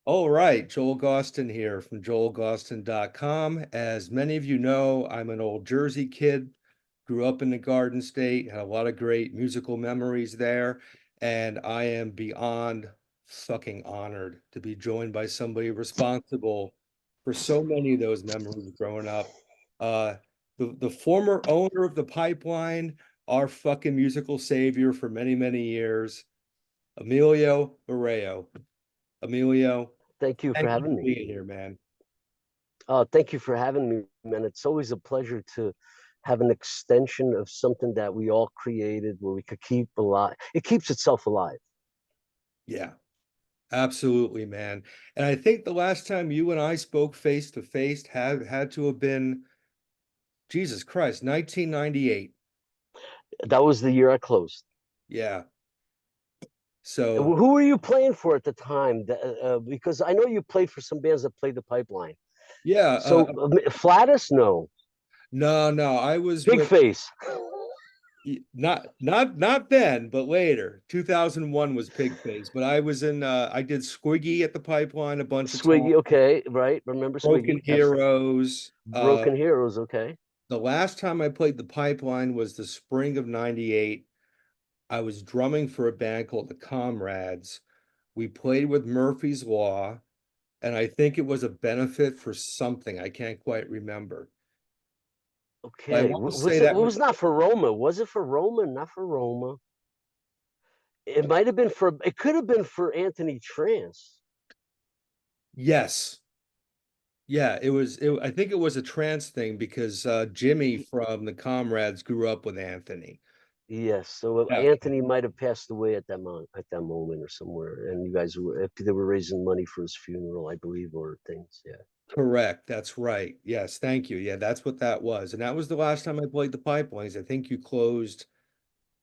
All right, Joel Gausten here from joelgausten.com. As many of you know, I'm an old Jersey kid, grew up in the Garden State, had a lot of great musical memories there, and I am beyond fucking honored to be joined by somebody responsible for so many of those memories growing up. Uh, the former owner of the pipeline, our fucking musical savior for many, many years, Emilio Mourao. Emilio, Thank you for thank you for having me. being here, man. Thank you for having me, man. It's always a pleasure to have an extension of something that we all created where we could keep alive. It keeps itself alive. Yeah, absolutely, man. And I think the last time you and I spoke face to face had to have been, Jesus Christ, 1998. That was the year I closed. Yeah. So, Who were you playing for at the time? Because I know you played for some bands that played the Pipeline. yeah, So Flatus, no. no, I was Big with Face, not then, but later. 2001 was Pigface, but I was in I did Squiggy at the Pipeline a bunch of times, Swiggy. Okay, right. Remember Broken Swiggy? Absolutely. Heroes. Broken Heroes. Okay. The last time I played the Pipeline was the spring of 98. I was drumming for a band called the Comrades. We played with Murphy's Law, and I think it was a benefit for something. I can't quite remember. But I Okay. want to say Was it? that What was, was not for Roma? Was it for Roma? Not for Roma. It might have been for. It could have been for Anthony Trance. yes. Yeah, I think it was a trance thing because Jimmy from the Comrades grew up with Anthony. Yes. So Yeah, Anthony might have passed away at that moment or somewhere, and you guys were they were raising money for his funeral, I believe, or things. Yeah. correct. That's right. Yes, thank you. Yeah, that's what that was. And that was the last time I played the Pipelines. I think you closed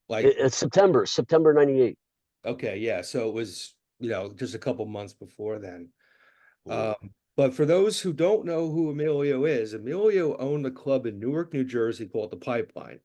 like, It's September '98. okay, yeah. So it was, just a couple months before then. Mm. But for those who don't know who Emilio is, Emilio owned a club in Newark, New Jersey called the Pipeline.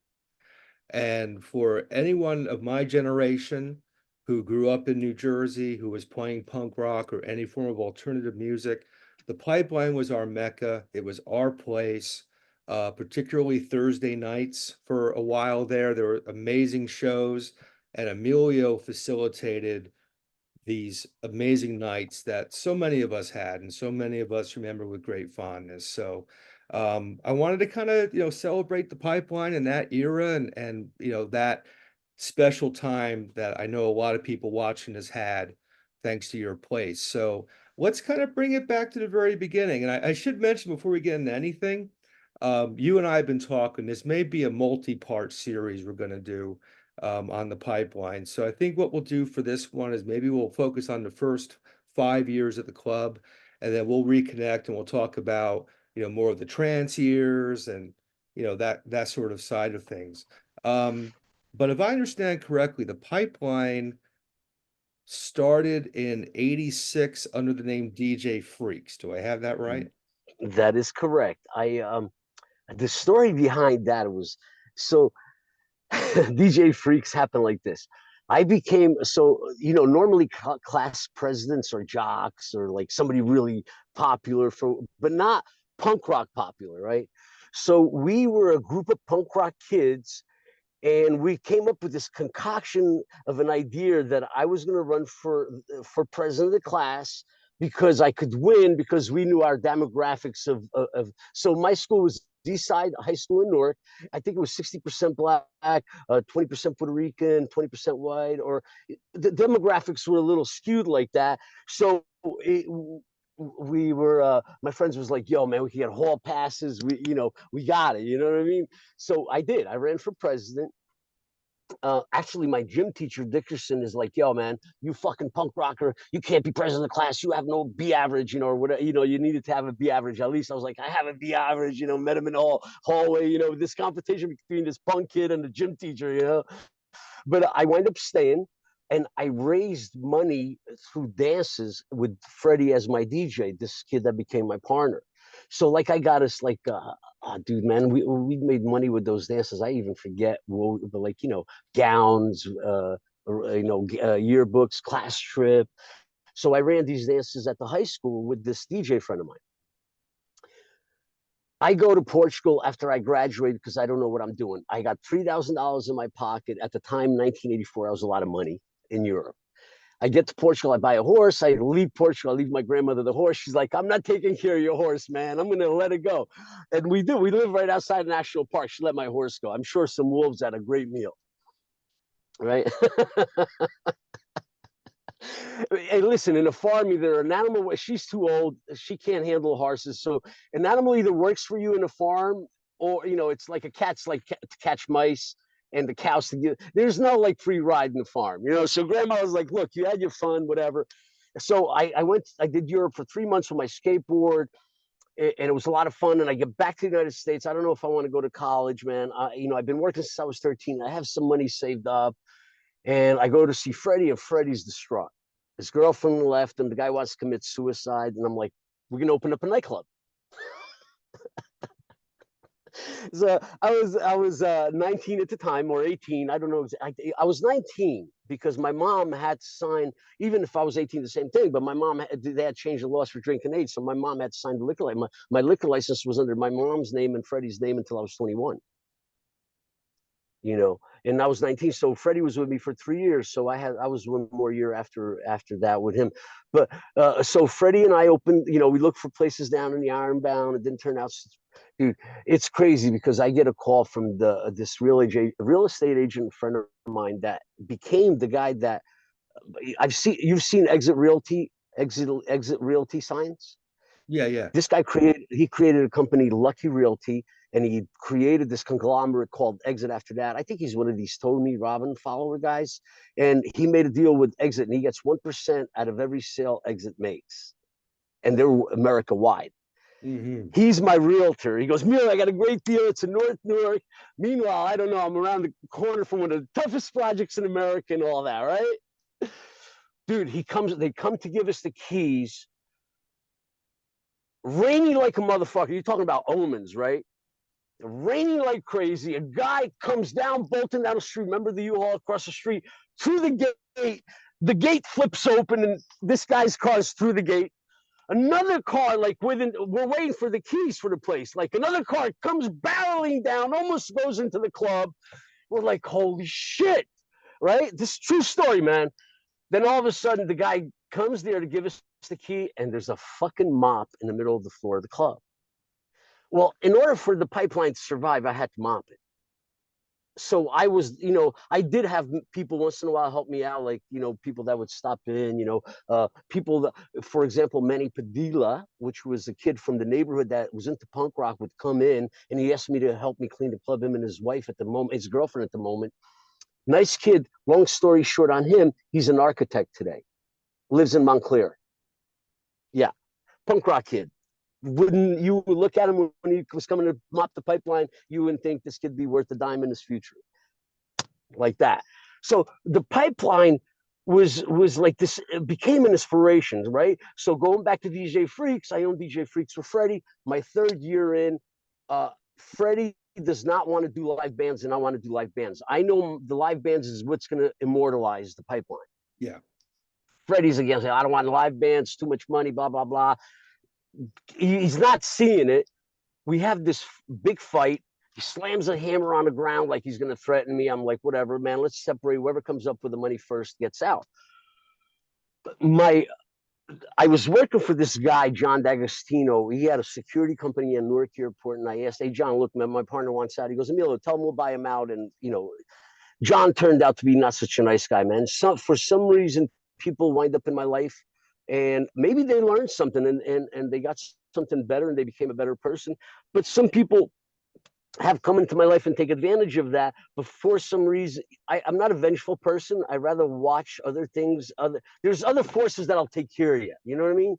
And for anyone of my generation who grew up in New Jersey, who was playing punk rock or any form of alternative music, the Pipeline was our mecca. It was our place, particularly Thursday nights for a while there. There were amazing shows, and Emilio facilitated these amazing nights that so many of us had and so many of us remember with great fondness. So I wanted to kind of, celebrate the pipeline in that era and that special time that I know a lot of people watching has had thanks to your place. So let's kind of bring it back to the very beginning. And I should mention before we get into anything, you and I have been talking. This may be a multi-part series we're going to do on the pipeline. So I think what we'll do for this one is maybe we'll focus on the first 5 years at the club, and then we'll reconnect and we'll talk about, more of the trance years and, that sort of side of things. But if I understand correctly, the pipeline started in '86 under the name DJ Freaks. Do I have that right? That is correct. The story behind that was so DJ Freaks happened like this. I became so normally class presidents or jocks or like somebody really popular for, but not punk rock popular, right? So we were a group of punk rock kids, and we came up with this concoction of an idea that I was going to run for president of the class because I could win because we knew our demographics of so my school was East Side High School in Newark. I think it was 60% black, 20% Puerto Rican, 20% white, or the demographics were a little skewed like that. So we were my friends was like, yo man, we can get hall passes, we got it, you know what I mean? So I ran for president. Actually, my gym teacher Dickerson is like, yo man, you fucking punk rocker, you can't be president of the class, you have no B average, or whatever, you needed to have a B average. At least I was like, I have a B average, met him in the hallway, this competition between this punk kid and the gym teacher, but I wind up staying, and I raised money through dances with Freddie as my DJ, this kid that became my partner. So like I got us like oh, dude, man, we made money with those dances. I even forget, but gowns, yearbooks, class trip. So I ran these dances at the high school with this DJ friend of mine. I go to Portugal after I graduated because I don't know what I'm doing. I got $3,000 in my pocket. At the time, 1984, that was a lot of money in Europe. I get to Portugal, I buy a horse, I leave Portugal, I leave my grandmother the horse. She's like, I'm not taking care of your horse, man. I'm gonna let it go. And we do. We live right outside the national park. She let my horse go. I'm sure some wolves had a great meal. Right. Hey, listen, in a farm, either an animal, she's too old, she can't handle horses. So an animal either works for you in a farm, or it's like a cat's like to catch mice, and the cows to get. There's no like free ride in the farm. So grandma was like, look, you had your fun, whatever. So I did Europe for 3 months with my skateboard, and it was a lot of fun. And I get back to the United States. I don't know if I want to go to college, man. I've been working since I was 13. I have some money saved up. And I go to see Freddie, and Freddie's distraught. His girlfriend left him. The guy wants to commit suicide. And I'm like, we're going to open up a nightclub. So I was 19 at the time, or 18. I don't know. I was 19 because my mom had to sign, even if I was 18, the same thing. But my mom, they had changed the laws for drinking age. So my mom had to sign the liquor license. My liquor license was under my mom's name and Freddie's name until I was 21. And I was 19. So Freddie was with me for 3 years. So I was one more year after that with him. But so Freddie and I opened, we looked for places down in the Ironbound. It didn't turn out, dude. It's crazy because I get a call from this real estate agent friend of mine that became the guy that you've seen exit realty signs. Yeah, yeah. This guy created a company, Lucky Realty, and he created this conglomerate called Exit after that. I think he's one of these Tony Robbins follower guys. And he made a deal with Exit, and he gets 1% out of every sale Exit makes. And they're America wide. Mm-hmm. He's my realtor. He goes, Mural, I got a great deal. It's in North Newark. Meanwhile, I don't know. I'm around the corner from one of the toughest projects in America and all that, right? Dude, they come to give us the keys. Rainy like a motherfucker. You're talking about omens, right? Raining like crazy. A guy comes down, bolting down the street. Remember the U-Haul across the street? Through the gate. The gate flips open, and this guy's car is through the gate. Another car, like we're waiting for the keys for the place. Like another car comes barreling down, almost goes into the club. We're like, holy shit, right? This is a true story, man. Then all of a sudden, the guy comes there to give us the key, and there's a fucking mop in the middle of the floor of the club. Well, in order for the pipeline to survive, I had to mop it. So I did have people once in a while help me out, like, people that would stop in, people that, for example, Manny Padilla, which was a kid from the neighborhood that was into punk rock, would come in and he asked me to help me clean the club, him and his wife at the moment, his girlfriend at the moment. Nice kid. Long story short on him, he's an architect today, lives in Montclair. Yeah. Punk rock kid. Wouldn't you look at him when he was coming to mop the pipeline, you wouldn't think this could be worth a dime in his future, like that. So the pipeline was like this. It became an inspiration, right? So going back to DJ Freaks, I own DJ Freaks for Freddie. My third year in, Freddie does not want to do live bands, and I want to do live bands. I know the live bands is what's going to immortalize the pipeline. Yeah. Freddie's against it. I don't want live bands, too much money, blah blah blah. He's not seeing it. We have this big fight. He slams a hammer on the ground like he's going to threaten me. I'm like, whatever, man, let's separate. Whoever comes up with the money first gets out. I was working for this guy, John D'Agostino. He had a security company in Newark Airport. And I asked, hey, John, look, man, my partner wants out. He goes, Emilio, tell him we'll buy him out. And, John turned out to be not such a nice guy, man. For some reason, people wind up in my life, and maybe they learned something and they got something better and they became a better person. But some people have come into my life and take advantage of that. But for some reason, I'm not a vengeful person. I rather watch other things. There's other forces that'll take care of you. You know what I mean?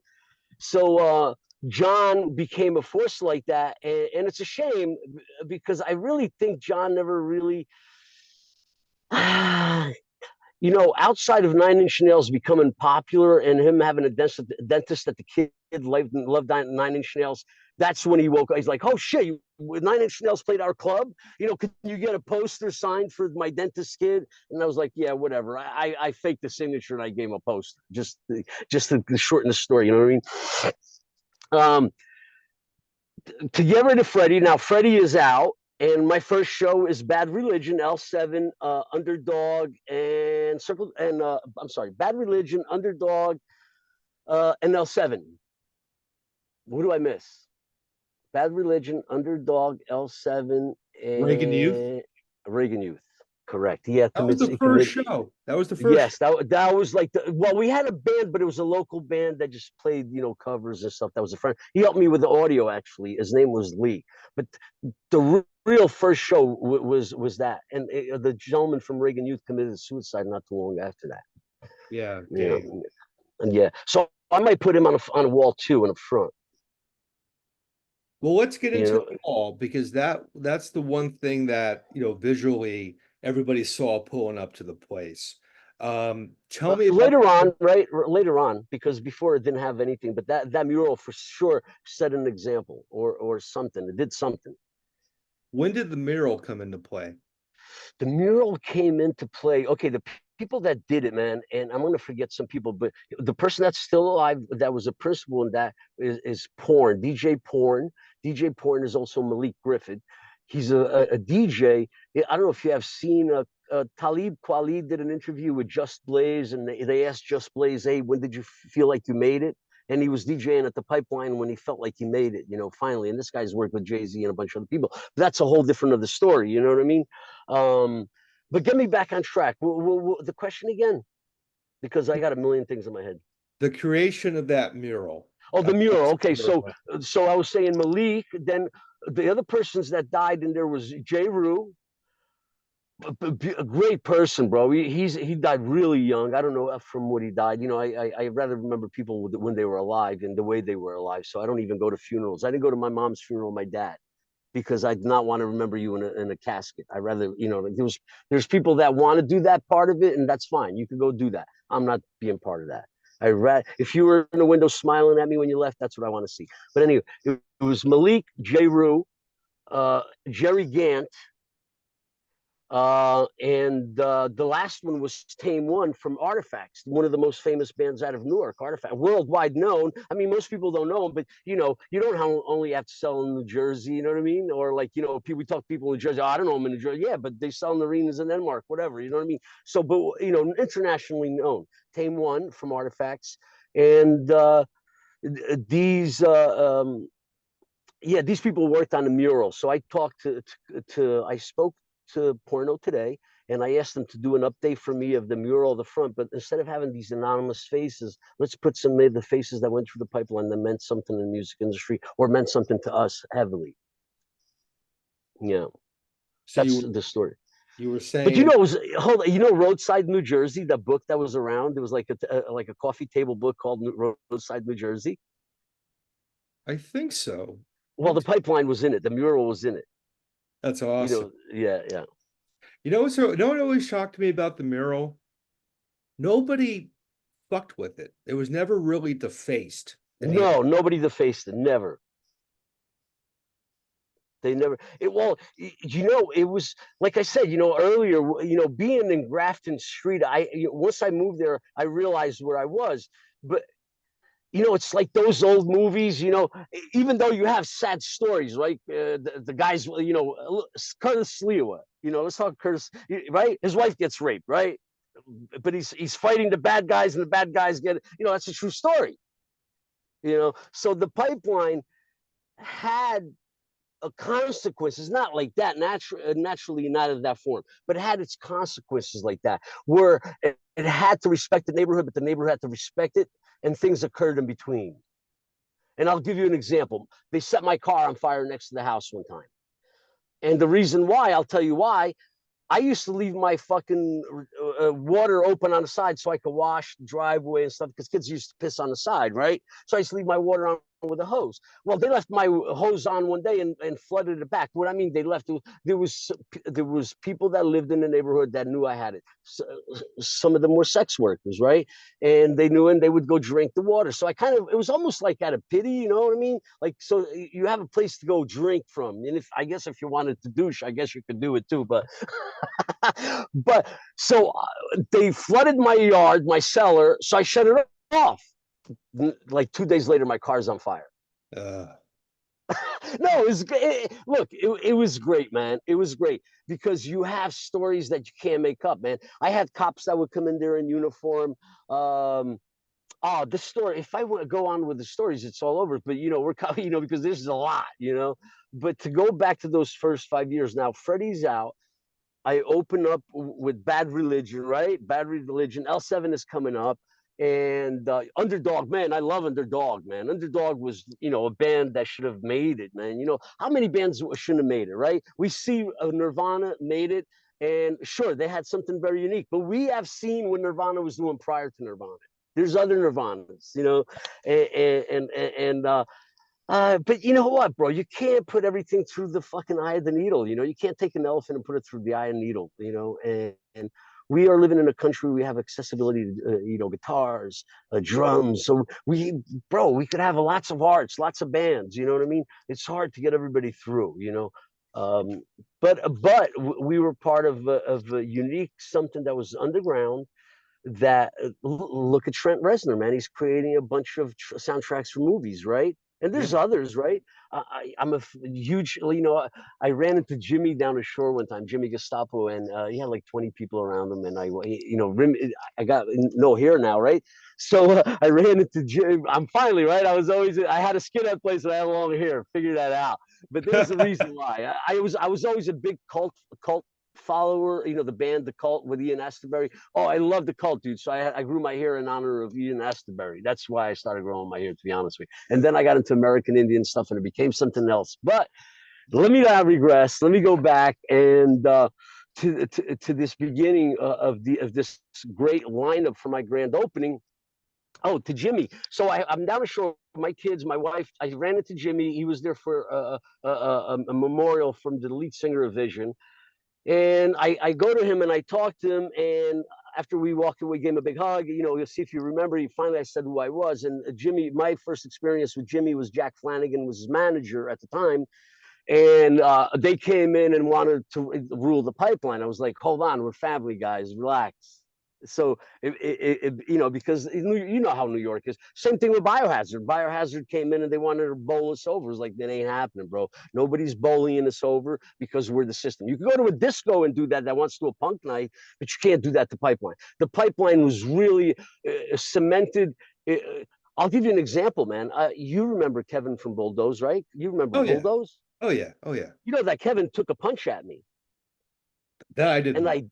So John became a force like that. And it's a shame because I really think John never really you know, outside of Nine Inch Nails becoming popular and him having a dentist that the kid loved Nine Inch Nails, that's when he woke up. He's like, oh shit, Nine Inch Nails played our club. You know, can you get a poster signed for my dentist kid? And I was like, yeah, whatever. I faked the signature and I gave him a poster just to shorten the story. You know what I mean? To get rid of Freddie. Now Freddie is out, and my first show is Bad Religion, L7, Underdog, and Circle. And I'm sorry, Bad Religion, Underdog, and L7. What do I miss? Bad Religion, Underdog, L7, Reagan Youth. and Reagan Youth. Correct. He had That was the he first committed. show. That was the first. Yes, that was like well, we had a band, but it was a local band that just played, you know, covers and stuff. That was a friend. He helped me with the audio actually. His name was Lee. But the real first show was that, and the gentleman from Reagan Youth committed suicide not too long after that. Yeah, You Dave. know, and yeah, so I might put him on a wall too in the front. Well, let's get You into know, the wall because that's the one thing that, visually everybody saw pulling up to the place. Tell me about later on, right? Later on, because before it didn't have anything, but that mural for sure set an example or something. It did something. when did the mural come into play? The mural came into play. Okay, the people that did it, man, and I'm gonna forget some people, but the person that's still alive that was a principal in that is Porn, DJ Porn. DJ Porn is also Malik Griffith. He's a DJ. I don't know if you have seen Talib Kweli did an interview with Just Blaze, and they asked Just Blaze, "Hey, when did you feel like you made it?" And he was DJing at the Pipeline when he felt like he made it, you know, finally. And this guy's worked with Jay-Z and a bunch of other people. But that's a whole different of the story, you know what I mean? But get me back on track. The question again, because I got a million things in my head. The creation of that mural. Oh, the mural. Okay, so Mural. I was saying Malik. Then the other persons that died in there was J. Rue, a great person, bro. He died really young. I don't know from what he died. You know, I rather remember people when they were alive and the way they were alive. So I don't even go to funerals. I didn't go to my mom's funeral, my dad, because I did not want to remember you in a casket. I rather, you know, there's people that want to do that part of it, and that's fine. You can go do that. I'm not being part of that. If you were in the window smiling at me when you left, that's what I want to see. But anyway, it was Malik, J. Rue, Jerry Gant, and the last one was Tame One from Artifacts, one of the most famous bands out of Newark. Artifact, worldwide known. I mean, most people don't know them, but you know, you don't only have to sell in New Jersey. You know what I mean? Or like, you know, we talk to people in New Jersey. Oh, I don't know them in New Jersey. Yeah, but they sell in arenas in Denmark, whatever. You know what I mean? So, but you know, internationally known. Tame One from Artifacts, and these. Yeah, these people worked on the mural. So I talked I spoke to Porno today, and I asked them to do an update for me of the mural of the front. But instead of having these anonymous faces, let's put some of the faces that went through the pipeline that meant something in the music industry or meant something to us heavily. Yeah, So that's the story. you were But you saying, know, it was hold on, you know, Roadside New Jersey, the book that was around. It was like a coffee table book called Roadside New Jersey. I think so. Well, the pipeline was in it. The mural was in it. That's You awesome. know, yeah, yeah. What always shocked me about the mural? Nobody fucked with it. It was never really defaced. No, nobody defaced it. Never. They never. You know, it was like I said, you know, earlier. You know, being in Grafton Street, once I moved there, I realized where I was. But you know, it's like those old movies. You know, even though you have sad stories, right? The guys, you know, Curtis Lewa. You know, let's talk Curtis. Right, his wife gets raped, right? But he's fighting the bad guys, and the bad guys get. You know, that's a true story. You know, so the pipeline had consequences, not like that, naturally not in that form, but it had its consequences like that, where it had to respect the neighborhood, but the neighborhood had to respect it, and things occurred in between. And I'll give you an example. They set my car on fire next to the house one time. And the reason why, I'll tell you why. I used to leave my fucking water open on the side so I could wash the driveway and stuff because kids used to piss on the side, right? So I used to leave my water on with a hose. Well, they left my hose on one day and flooded it back. What I mean, they left. There was people that lived in the neighborhood that knew I had it. So, some of them were sex workers, right? And they knew, and they would go drink the water. So I kind of, it was almost like out of pity, you know what I mean? Like, so you have a place to go drink from, and if I guess if you wanted to douche, I guess you could do it too. But but so they flooded my yard, my cellar, so I shut it off. Like 2 days later, my car's on fire. Uh, No, look, it was great, man. It was great because you have stories that you can't make up, man. I had cops that would come in there in uniform. Um, oh, this story. If I want to go on with the stories, it's all over. But we're because this is a lot. But to go back to those first 5 years, now Freddie's out. I open up with Bad Religion, right? Bad Religion. L7 is coming up. And Underdog, man, I love Underdog, man. Underdog was, a band that should have made it, man. How many bands shouldn't have made it, right? We see Nirvana made it, and sure, they had something very unique, but we have seen what Nirvana was doing prior to Nirvana. There's other Nirvanas, but you know what, bro? You can't put everything through the fucking eye of the needle. You can't take an elephant and put it through the eye of the needle. And we are living in a country we have accessibility to, guitars, drums. So we could have lots of arts, lots of bands. You know what I mean? It's hard to get everybody through. Um, but we were part of a unique something that was underground. That look at Trent Reznor, man. He's creating a bunch of soundtracks for movies, right? And yeah. there's others, right? I'm a huge, I ran into Jimmy down the shore one time, Jimmy Gestapo, and he had like 20 people around him. And I got no hair now, right? So I ran into Jimmy. I'm finally, right? I had a skinhead place and I had long hair, figured that out. But there's a reason why. I was always a big cult follower, the band, The Cult with Ian Astbury. Oh, I love The Cult, dude. So I grew my hair in honor of Ian Astbury. That's why I started growing my hair, to be honest with you. And then I got into American Indian stuff and it became something else. But let me not regress. Let me go back and to this beginning of this great lineup for my grand opening. Oh, to Jimmy. So I'm down the shore. My kids, my wife. I ran into Jimmy. He was there for a memorial from the lead singer of Vision. And I go to him and I talk to him. And after we walked away, gave him a big hug. You'll see if you remember. Finally, I said who I was. And Jimmy, my first experience with Jimmy was Jack Flanagan was his manager at the time. And they came in and wanted to rule the pipeline. I was like, hold on, we're family guys, relax. So because how New York is. Same thing with Biohazard. Biohazard came in and they wanted to bowl us over. It's like that ain't happening, bro. Nobody's bullying us over because we're the system. You can go to a disco and do that. That wants to do a punk night, but you can't do that to Pipeline. The Pipeline was really cemented. I'll give you an example, man. You remember Kevin from Bulldoze, right? You remember Oh yeah. Bulldoze? Oh yeah. Oh yeah. You know that Kevin took a punch at me, That I didn't and know.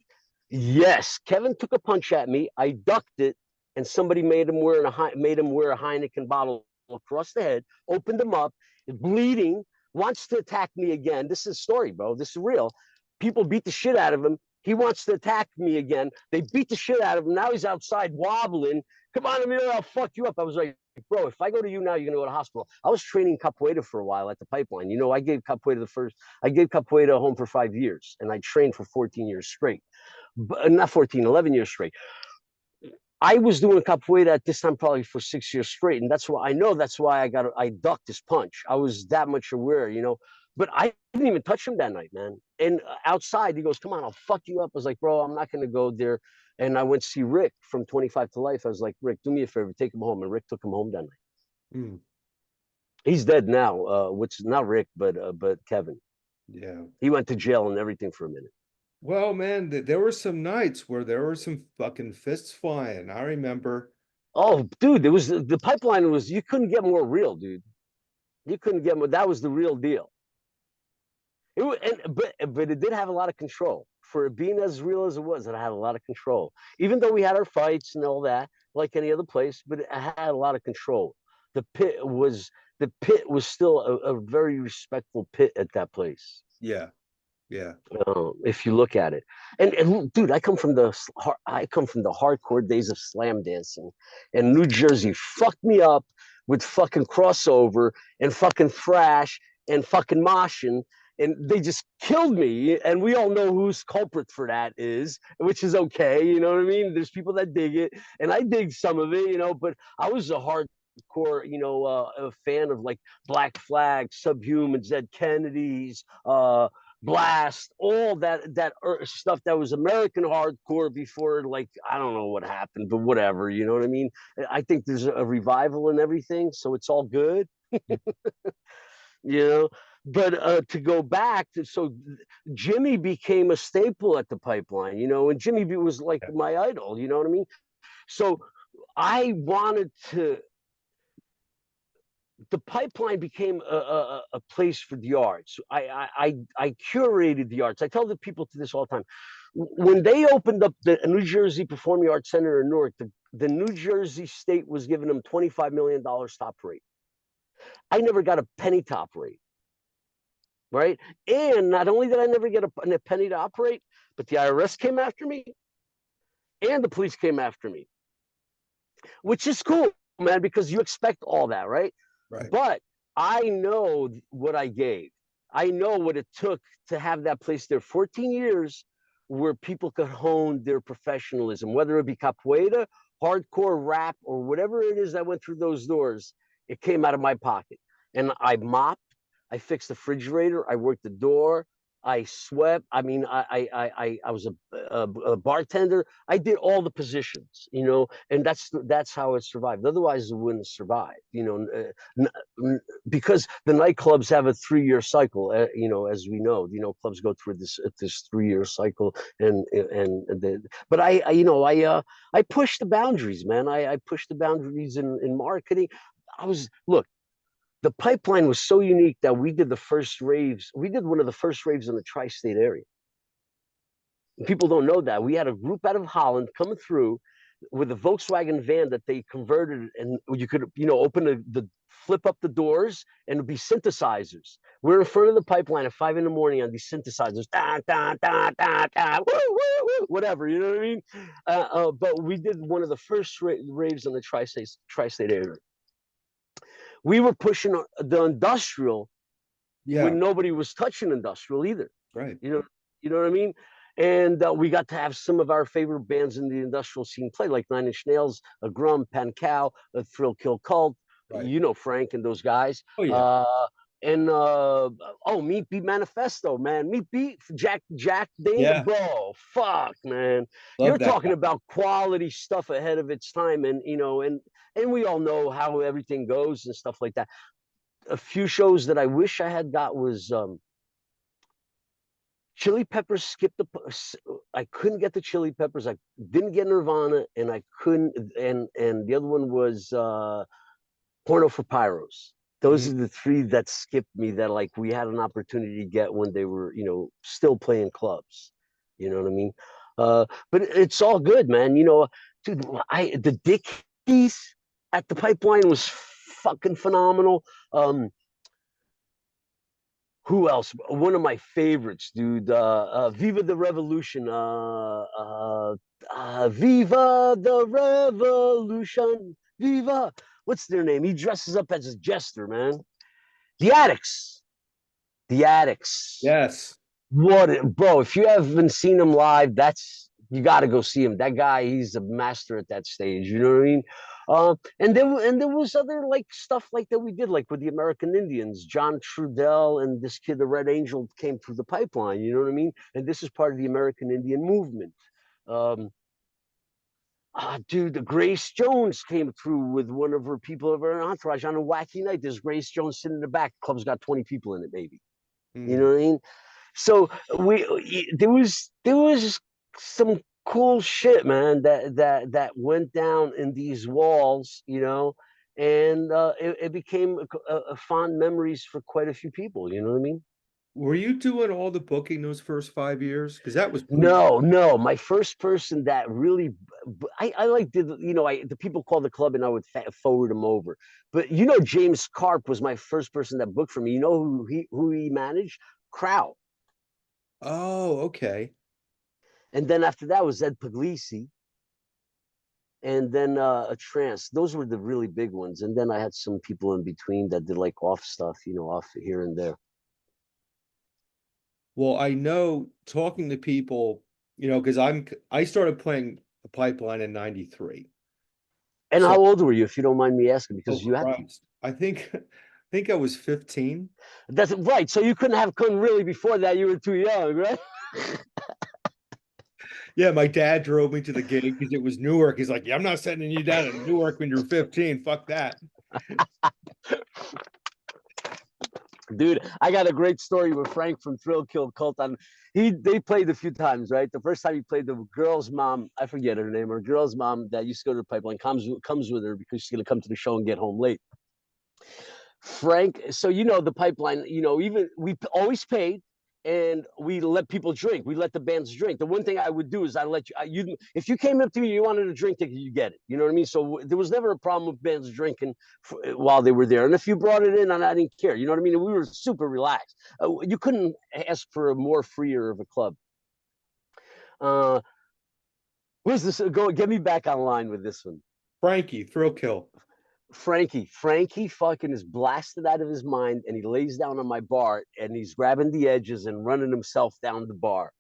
yes, Kevin took a punch at me. I ducked it, and somebody made him wear a Heineken bottle across the head. Opened him up, bleeding. Wants to attack me again. This is a story, bro. This is real. People beat the shit out of him. He wants to attack me again. They beat the shit out of him. Now he's outside wobbling. Come on, Emilio, I'll fuck you up. I was like, bro, if I go to you now, you're gonna go to the hospital. I was training capoeira for a while at the Pipeline. I gave capoeira home for 5 years, and I trained for 14 years straight. But not 14, 11 years straight. I was doing capoeira at this time probably for 6 years straight. And that's why I ducked his punch. I was that much aware. But I didn't even touch him that night, man. And outside, he goes, come on, I'll fuck you up. I was like, bro, I'm not going to go there. And I went to see Rick from 25 to Life. I was like, Rick, do me a favor, take him home. And Rick took him home that night. Mm, He's dead now, which is not Rick, but Kevin. yeah. He went to jail and everything for a minute. Well, man, there were some nights where there were some fucking fists flying. I remember. Oh, dude, there was the Pipeline was you couldn't get more real, dude. You couldn't get more. That was the real deal. It was, but it did have a lot of control for it being as real as it was. It had a lot of control, even though we had our fights and all that, like any other place. But it had a lot of control. The pit was still a very respectful pit at that place. Yeah. Yeah. If you look at it, and dude, I come from the hardcore days of slam dancing, and New Jersey fucked me up with fucking crossover and fucking thrash and fucking moshing, and they just killed me. And we all know who's culprit for that is, which is okay. You know what I mean? There's people that dig it, and I dig some of it, but I was a hardcore, a fan of like Black Flag, Subhumans, Dead Kennedys, Blast, all that stuff that was American hardcore before, like, I don't know what happened, but whatever, you know what I mean? I think there's a revival and everything, so it's all good. you know. But to go back, so Jimmy became a staple at the Pipeline, and Jimmy was like my idol, you know what I mean? So I wanted to. The Pipeline became a place for the arts. I curated the arts. I tell the people to this all the time. When they opened up the New Jersey Performing Arts Center in Newark, the New Jersey state was giving them $25 million top rate. I never got a penny top rate, right? And not only did I never get a penny to operate, but the IRS came after me and the police came after me, which is cool, man, because you expect all that, right? Right. But I know what I gave. I know what it took to have that place there 14 years where people could hone their professionalism, whether it be capoeira, hardcore rap, or whatever it is that went through those doors. It came out of my pocket. And I mopped, I fixed the refrigerator, I worked the door, I swept. I mean, I was a bartender. I did all the positions, and that's how it survived. Otherwise, it wouldn't survive, because the nightclubs have a 3-year cycle. As we know, clubs go through this 3-year cycle, but I pushed the boundaries, man. I pushed the boundaries in marketing. Look, the Pipeline was so unique that we did the first raves. We did one of the first raves in the tri-state area. People don't know that. We had a group out of Holland coming through with a Volkswagen van that they converted, and you could, open the flip up the doors, and it'd be synthesizers. We're in front of the Pipeline at 5 a.m. on these synthesizers, da, da, da, da, da, woo, woo, woo, whatever, you know what I mean? But we did one of the first raves in the tri-state area. We were pushing the industrial when nobody was touching industrial either. Right. You know what I mean? And we got to have some of our favorite bands in the industrial scene play, like Nine Inch Nails, a Grum, Pankow, a Thrill Kill Cult. Right. Frank and those guys. Oh yeah. Meat Beat Manifesto, man. Meat Beat, Jack Dane, Yeah. bro. Fuck, man. Love You're that talking guy. about quality stuff ahead of its time, and and we all know how everything goes and stuff like that. A few shows that I wish I had got was Chili Peppers skipped I couldn't get the Chili Peppers. I didn't get Nirvana, and I couldn't. And the other one was Porno for Pyros. Those are the three that skipped me. That like we had an opportunity to get when they were still playing clubs. You know what I mean? But it's all good, man. Dude, the Dickies at the Pipeline was fucking phenomenal. Who else? One of my favorites, dude. Viva the Revolution. Viva the Revolution. Viva. What's their name? He dresses up as a jester, man. The Addicts. The Addicts. Yes. Bro, if you haven't seen him live, you got to go see him. That guy, he's a master at that stage. You know what I mean? And there was other like stuff like that we did, like with the American Indians. John Trudell and this kid, the Red Angel, came through the Pipeline. You know what I mean? And this is part of the American Indian movement. Dude, the Grace Jones came through with one of her people of her entourage on a wacky night. There's Grace Jones sitting in the back. Club's got 20 people in it, maybe. You know what I mean? So there was some cool shit, man, that went down in these walls, and it became a fond memories for quite a few people. You know what I mean? Were you doing all the booking those first 5 years? Because that was No. My first person that really, I like did the people called the club and I would forward them over. But James Karp was my first person that booked for me. You know who he managed? Crow. Oh, okay. And then after that was Ed Puglisi. and then a trance. Those were the really big ones. And then I had some people in between that did like off stuff, off here and there. Well, I know talking to people, because I started playing the pipeline in 93. And So, how old were you, if you don't mind me asking? oh Because you had Christ. I think I was 15. that's right. So you couldn't have come really before that. You were too young, right? Yeah, my dad drove me to the gig because it was Newark. He's like, "Yeah, I'm not sending you down to Newark when you're 15. Fuck that." Dude, I got a great story with Frank from Thrill Kill Cult. On they played a few times, right? The first time he played, the girl's mom, I forget her name, her girl's mom that used to go to the pipeline comes with her because she's gonna come to the show and get home late. Frank, so the pipeline, even we always paid and we let people drink. We let the bands drink. The one thing I would do is I let you, if you came up to me, you wanted a drink ticket, you get it. You know what I mean? So there was never a problem with bands drinking while they were there. And if you brought it in, I didn't care. You know what I mean? We were super relaxed. You couldn't ask for a more freer of a club. Uh, where's this? Go get me back online with this one. Frankie, Thrill Kill. Frankie fucking is blasted out of his mind, and he lays down on my bar and he's grabbing the edges and running himself down the bar.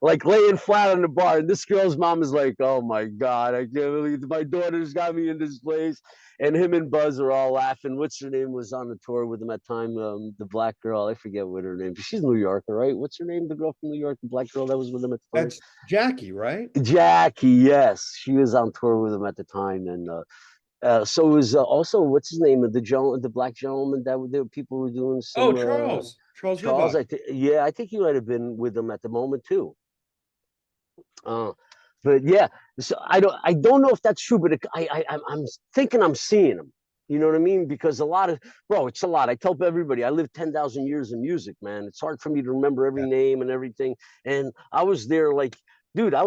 Like laying flat on the bar. And this girl's mom is like, "Oh my God, I can't believe my daughter's got me in this place." And him and Buzz are all laughing. What's her name was on the tour with him at the time? The black girl. I forget what her name. She's New Yorker, right? What's her name? The girl from New York, the black girl that was with him at the time? That's Jackie, right? Jackie, yes. She was on tour with him at the time. And so it was also what's his name, the black gentleman that the people were doing Oh, some Charles Charles. Levi. Yeah, I think he might have been with them at the moment too. But yeah, so I don't know if that's true, but I'm thinking I'm seeing him. You know what I mean? Because it's a lot. I tell everybody I lived 10,000 years in music, man. It's hard for me to remember every Yeah. name and everything. And I was there, like, dude, I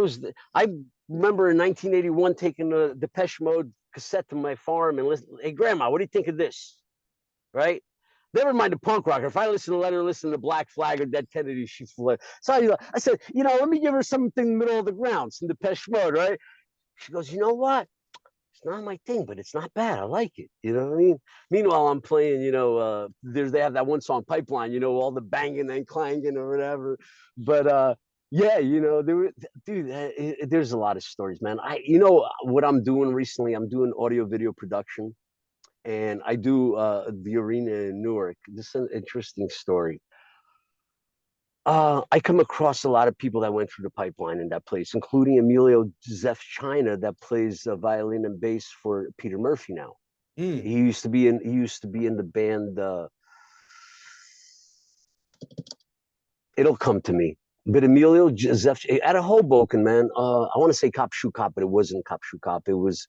remember in 1981 taking the Depeche Mode cassette to my farm and listen. Hey, Grandma, what do you think of this? Right? Never mind the punk rocker. If I let her listen to Black Flag or Dead Kennedy, she's flip. So I said, let me give her something in the middle of the ground, some Depeche Mode, right? She goes, you know what? It's not my thing, but it's not bad. I like it. You know what I mean? Meanwhile, I'm playing, they have that one song Pipeline, all the banging and clanging or whatever. But yeah, dude, there's a lot of stories, man. What I'm doing recently? I'm doing audio video production, and I do the arena in Newark. This is an interesting story. I come across a lot of people that went through the pipeline in that place, including Emilio Zeph China that plays violin and bass for Peter Murphy now. Mm. He used to be in the band. It'll come to me. But Emilio Zeph at a Hoboken, man. I want to say Cop Shoe Cop, but it wasn't Cop Shoe Cop. It was.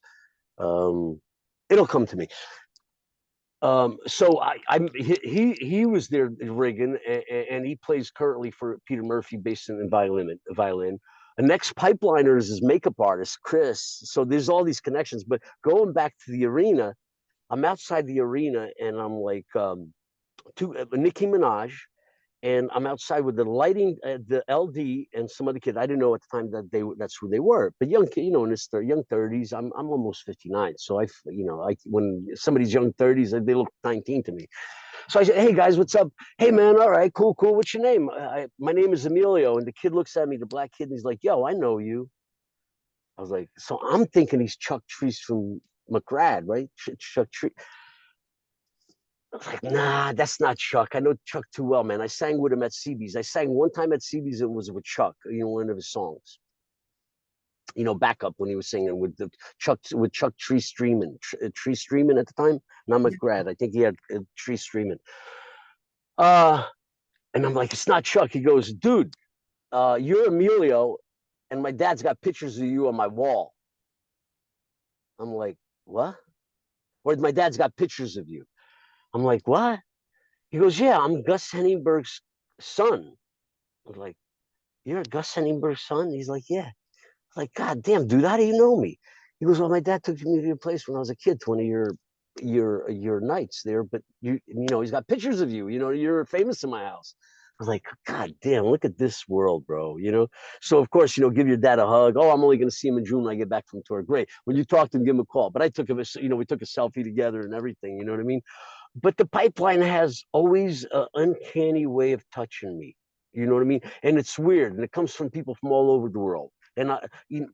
Um, it'll come to me. So he was there rigging, and he plays currently for Peter Murphy, based in violin. The next pipeliner is his makeup artist, Chris. So there's all these connections. But going back to the arena, I'm outside the arena, and I'm like, Nicki Minaj, and I'm outside with the lighting, the LD, and some other kid. I didn't know at the time that's who they were, but young kid, in his young 30s. I'm almost 59, so when somebody's young 30s, they look 19 to me. So I said, "Hey guys, what's up? Hey man, all right, cool. What's your name?" My name is Emilio, and the kid looks at me, the black kid, and he's like, "Yo, I know you." I was like, so I'm thinking he's Chuck Treese from McRad, right? Chuck Treese. I was like, nah, that's not Chuck. I know Chuck too well, man. I sang with him at CB's. I sang one time at CB's. It was with Chuck, one of his songs. Backup when he was singing with Chuck Tree Streaming, Tree Streaming at the time. Not McGrath. I think he had Tree Streaming. Uh, and I'm like, it's not Chuck. He goes, dude, you're Emilio, and my dad's got pictures of you on my wall. I'm like, what? Or my dad's got pictures of you. I'm like, what? He goes, yeah, I'm Gus Henningberg's son. I was like, you're Gus Henningberg's son? He's like, yeah. I was like, God damn, dude, how do you know me? He goes, well, my dad took me to your place when I was a kid to one of your nights there, but he's got pictures of you. You're famous in my house. was like, God damn, look at this world, bro. So of course, give your dad a hug. Oh, I'm only going to see him in June when I get back from tour. Great. When you talk to him, give him a call. But I took him, we took a selfie together and everything. You know what I mean? But the pipeline has always an uncanny way of touching me. You know what I mean? And it's weird, and it comes from people from all over the world. And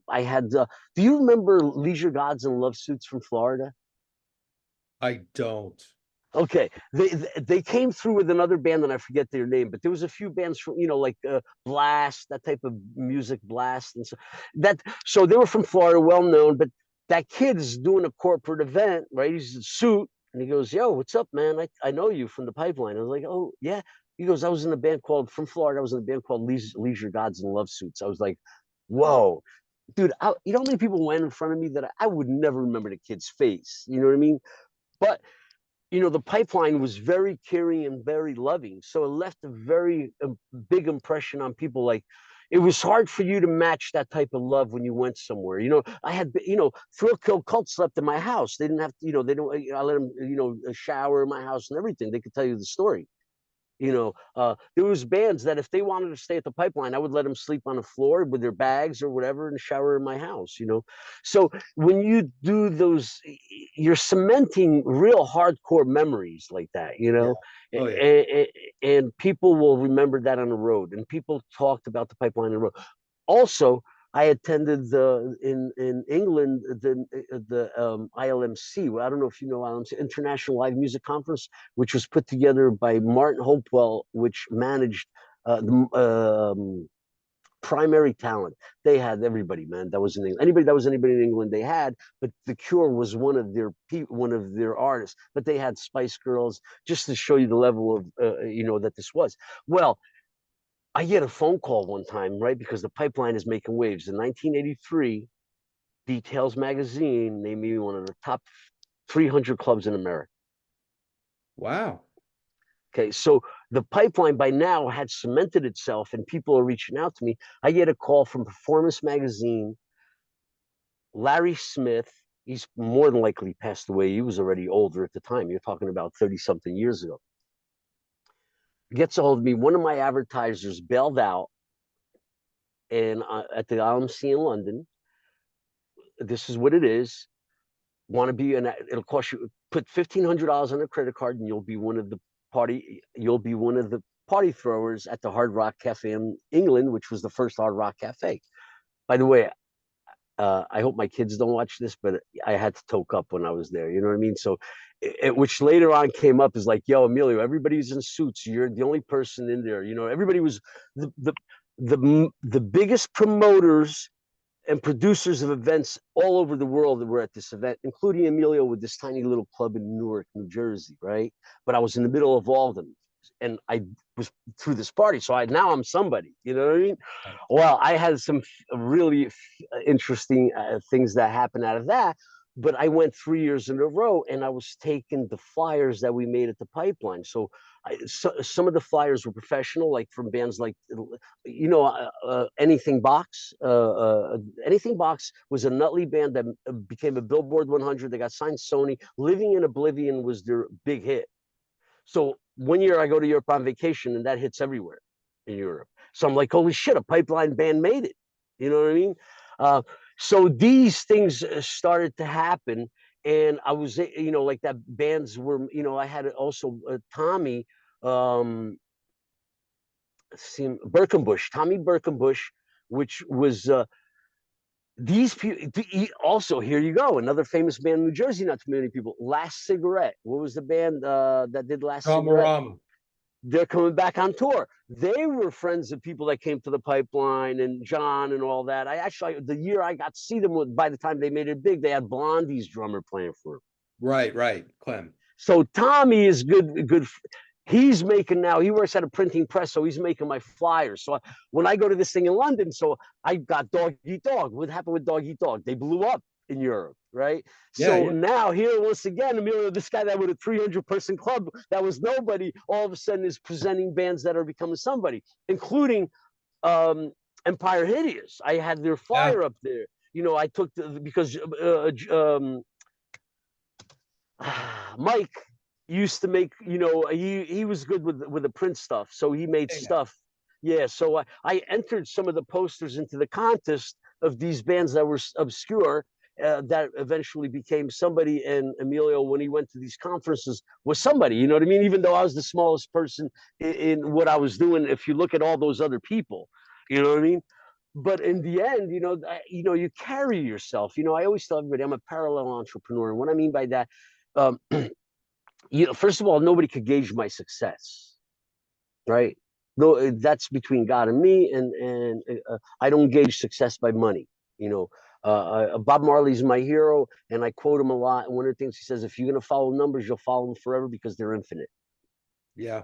I had. Do you remember Leisure Gods and Love Suits from Florida? I don't. Okay, they came through with another band, and I forget their name, but there was a few bands from like Blast, that type of music, Blast, and so they were from Florida, well known. But that kid is doing a corporate event, right? He's in a suit, and he goes, "Yo, what's up, man? I know you from the Pipeline." I was like, "Oh yeah." He goes, "I was in a band called from Florida. I was in a band called Leisure Gods and Love Suits." I was like, "Whoa." Dude, you know how many people went in front of me that I would never remember the kid's face? You know what I mean? But the pipeline was very caring and very loving. So it left a very big impression on people. Like, it was hard for you to match that type of love when you went somewhere. I had, Thrill Kill Cult slept in my house. They didn't have to, they don't, I let them, shower in my house and everything. They could tell you the story. There was bands that if they wanted to stay at the pipeline, I would let them sleep on the floor with their bags or whatever and shower in my house. So when you do those, you're cementing real hardcore memories like that, Yeah. Oh yeah. and people will remember that on the road, and people talked about the pipeline on the road. Also, I attended in England the ILMC. Well, I don't know if you know ILMC, International Live Music Conference, which was put together by Martin Hopewell, which managed the primary talent. They had everybody, man. That was in England. Anybody in England they had, but The Cure was one of their artists. But they had Spice Girls, just to show you the level of that this was. Well, I get a phone call one time, right? Because the pipeline is making waves. In 1983, Details magazine named me one of the top 300 clubs in America. Wow. Okay, so the pipeline by now had cemented itself, and people are reaching out to me. I get a call from Performance magazine. Larry Smith, he's more than likely passed away. He was already older at the time. You're talking about 30 something years ago. Gets a hold of me. One of my advertisers bailed out, and at the IMC in London, this is what it is. Want to be it'll cost you, put $1,500 on a credit card, and you'll be one of the party throwers at the Hard Rock Cafe in England, which was the first Hard Rock Cafe. By the way, I hope my kids don't watch this, but I had to toke up when I was there. You know what I mean? So, which later on came up is like, yo, Emilio, everybody's in suits. You're the only person in there. Everybody was the biggest promoters and producers of events all over the world that were at this event, including Emilio with this tiny little club in Newark, New Jersey, right? But I was in the middle of all of them, and I was through this party, so now I'm somebody. You know what I mean? Well, I had some really interesting things that happened out of that. But I went 3 years in a row, and I was taking the flyers that we made at the pipeline. So some of the flyers were professional, like from bands like Anything Box. Anything Box was a Nutley band that became a Billboard 100. They got signed Sony. Living in Oblivion was their big hit. So one year I go to Europe on vacation, and that hits everywhere in Europe. So I'm like, holy shit, a pipeline band made it. You know what I mean? So these things started to happen. And I was, like that bands were, I had also Tommy, Birkenbush, Tommy Birkenbush, which was these people. Also, here you go, another famous band in New Jersey, not too many people. Last Cigarette. What was the band that did Last Cigarette? Tom. They're coming back on tour. They were friends of people that came to the pipeline and John and all that. The year I got to see them, by the time they made it big, they had Blondie's drummer playing for them. Right. Clem. So Tommy is good. He's making now. He works at a printing press, so he's making my flyers. So when I go to this thing in London, so I got Doggy Dog. What happened with Doggy Dog? They blew up in Europe, right? So Yeah. now here once again, Emilio, this guy that with a 300-person club that was nobody, all of a sudden is presenting bands that are becoming somebody, including Empire Hideous. I had their Yeah. flyer up there. I took because Mike, used to make, he was good with the print stuff, so he made Yeah. stuff. Yeah, so I entered some of the posters into the contest of these bands that were obscure, that eventually became somebody. And Emilio, when he went to these conferences, was somebody. You know what I mean? Even though I was the smallest person in what I was doing, if you look at all those other people, you know what I mean? But in the end, you carry yourself. I always tell everybody I'm a parallel entrepreneur, and what I mean by that, um, first of all, nobody could gauge my success, right? No, that's between God and me, and I don't gauge success by money. You know, Bob Marley's my hero, and I quote him a lot. And one of the things he says: if you're going to follow numbers, you'll follow them forever because they're infinite. Yeah.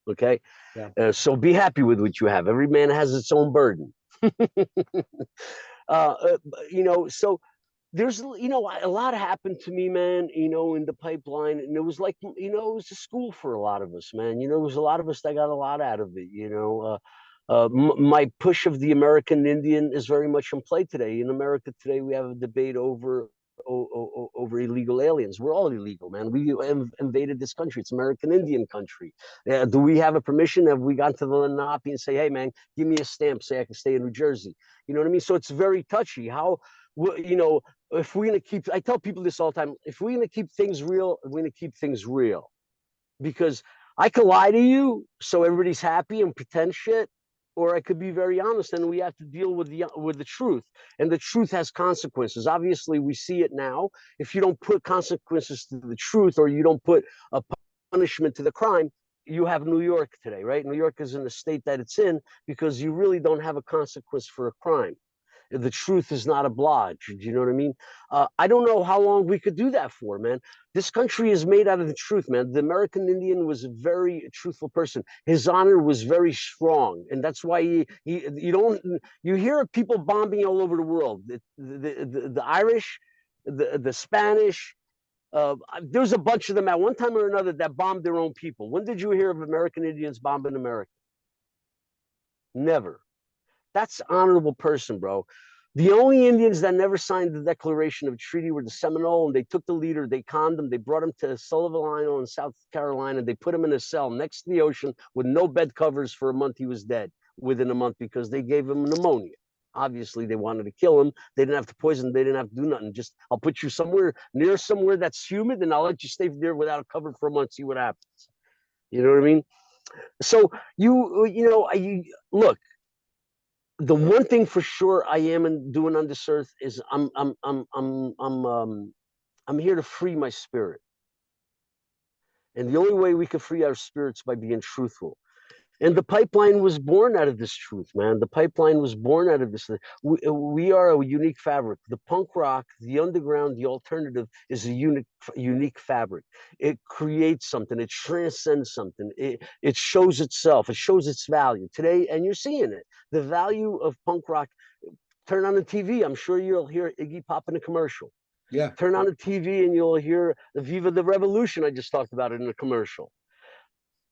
Okay, Yeah. so be happy with what you have. Every man has its own burden. uh, so there's a lot happened to me, man, in the pipeline. And it was like, it was a school for a lot of us, man. There was a lot of us that got a lot out of it. My push of the American Indian is very much in play today. In America today, we have a debate over illegal aliens. We're all illegal, man. We invaded this country. It's American Indian country. Do we have a permission? Have we gone to the Lenape and say, hey, man, give me a stamp, say I can stay in New Jersey? You know what I mean? So it's very touchy. How, if we're going to keep, I tell people this all the time, if we're going to keep things real, we're going to keep things real. Because I could lie to you so everybody's happy and pretend shit, or I could be very honest, and we have to deal with the truth. And the truth has consequences. Obviously, we see it now. If you don't put consequences to the truth, or you don't put a punishment to the crime, you have New York today, right? New York is in the state that it's in because you really don't have a consequence for a crime. The truth is not obliged. Do you know what I mean? I don't know how long we could do that for, man. This country is made out of the truth, man. The American Indian was a very truthful person. His honor was very strong, and that's why you hear of people bombing all over the world. The Irish, the Spanish. There's a bunch of them at one time or another that bombed their own people. When did you hear of American Indians bombing America? Never. That's honorable person, bro. The only Indians that never signed the Declaration of Treaty were the Seminole, and they took the leader, they conned him, they brought him to Sullivan Island in South Carolina, they put him in a cell next to the ocean with no bed covers for a month. He was dead within a month because they gave him pneumonia. Obviously, they wanted to kill him. They didn't have to poison. They didn't have to do nothing. Just I'll put you somewhere near somewhere that's humid, and I'll let you stay there without a cover for a month. See what happens. You know what I mean? So look, the one thing for sure I am doing on this earth is I'm here to free my spirit, and the only way we can free our spirits by being truthful. And the pipeline was born out of this truth, man. The pipeline was born out of this. We are a unique fabric. The punk rock, the underground, the alternative is a unique fabric. It creates something. It transcends something. It shows itself. It shows its value today, and you're seeing it. The value of punk rock. Turn on the TV. I'm sure you'll hear Iggy Pop in a commercial. Yeah. Turn on the TV, and you'll hear the Viva the Revolution. I just talked about it in a commercial.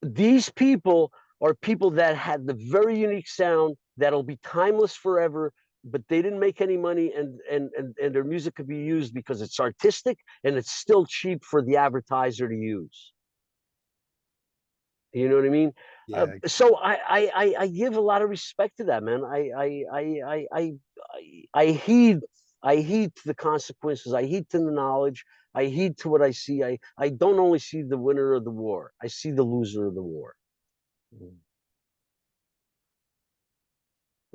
These people are people that had the very unique sound that'll be timeless forever, but they didn't make any money, and their music could be used because it's artistic and it's still cheap for the advertiser to use. You know what I mean? Yeah. So I give a lot of respect to that, man. I heed to the consequences. I heed to the knowledge. I heed to what I see. I don't only see the winner of the war. I see the loser of the war. Mm.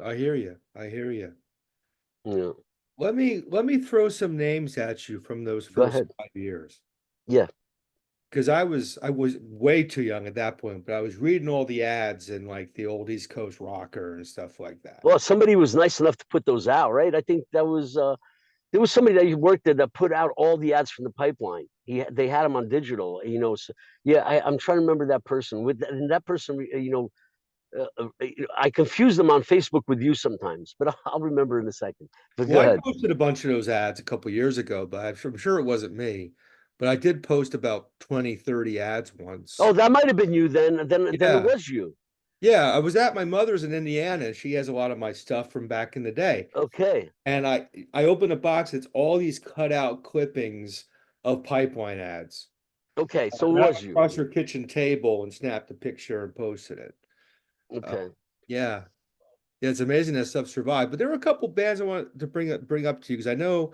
I hear you. I hear you. Yeah. Let me throw some names at you from those Go first ahead. 5 years. Yeah. Because I was way too young at that point, but I was reading all the ads in like the old East Coast rocker and stuff like that. Well, somebody was nice enough to put those out, right? I think that was there was somebody that worked there that put out all the ads from the pipeline. They had them on digital. So, yeah, I'm trying to remember that person. And that person, I confuse them on Facebook with you sometimes, but I'll remember in a second. But go Well, I ahead. posted a bunch of those ads a couple years ago, but I'm sure it wasn't me. But I did post about 20, 30 ads once. Oh, that might have been you then. Then it Yeah. was you. Yeah, I was at my mother's in Indiana, and she has a lot of my stuff from back in the day. Okay. And I opened a box, it's all these cutout clippings of pipeline ads. Okay, so it Not was you. across her kitchen table and snapped a picture and posted it. Uh, Okay. yeah. Yeah, it's amazing that stuff survived. But there were a couple bands I want to bring up to you because I know,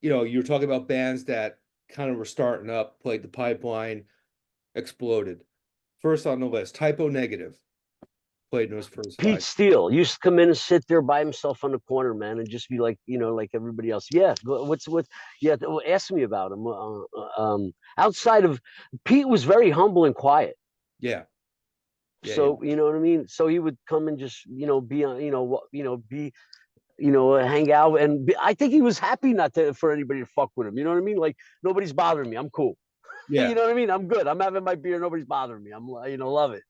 you were talking about bands that kind of were starting up, played the pipeline, exploded. First on the list, Typo Negative played in his first Pete five. Steele used to come in and sit there by himself on the corner, man, and just be like, like everybody else. Yeah, what's what? Yeah, ask me about him. Outside of Pete was very humble and quiet. Yeah, yeah, yeah, So you know what I mean. So he would come and just be on be hang out, and I think he was happy not to for anybody to fuck with him. You know what I mean? Like nobody's bothering me. I'm cool. yeah. You know what I mean? I'm good. I'm having my beer. Nobody's bothering me. I'm love it.